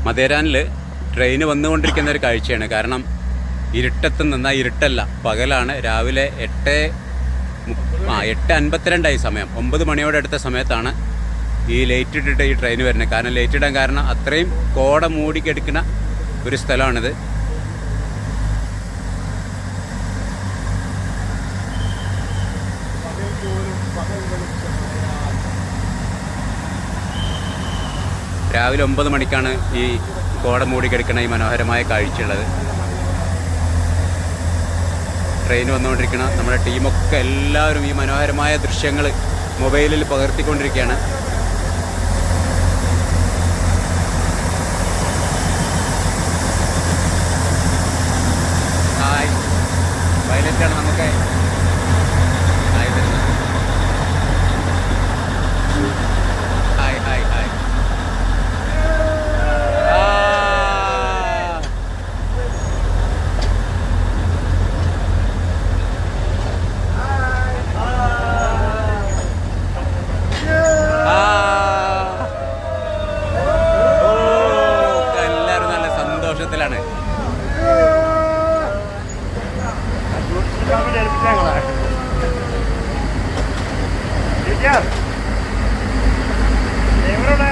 മദേരാനിൽ train വന്നുകൊണ്ടിരിക്കുന്ന ഒരു കാഴ്ചയാണ്. കാരണം ഇരുട്ടത്ത് നിന്നാൽ ഇരുട്ടല്ല, പകലാണ്. രാവിലെ 8:52 സമയം, 9 മണിയോടെ അടുത്ത സമയത്താണ് ഈ ലൈറ്റ് ഇട്ടിട്ട് ഈ ട്രെയിൻ വരുന്നത്. കാരണം ലൈറ്റ് ഇടാൻ കാരണം അത്രയും കോട മൂടിക്കെടുക്കുന്ന ഒരു സ്ഥലമാണിത്. രാവിലെ 9 മണിക്കാണ് ഈ കോട മൂടിക്കെടുക്കുന്ന ഈ മനോഹരമായ കാഴ്ചയുള്ളത്. ട്രെയിൻ വന്നുകൊണ്ടിരിക്കണം. നമ്മുടെ ടീമൊക്കെ എല്ലാവരും ഈ മനോഹരമായ ദൃശ്യങ്ങൾ മൊബൈലിൽ പകർത്തിക്കൊണ്ടിരിക്കുകയാണ്. ഹായ്, വയലറ്റാണ് നമുക്ക് ഹായ് തരുന്നത്. Hi hi hi. എല്ലാവരും നല്ല സന്തോഷത്തിലാണ്. എവിടെ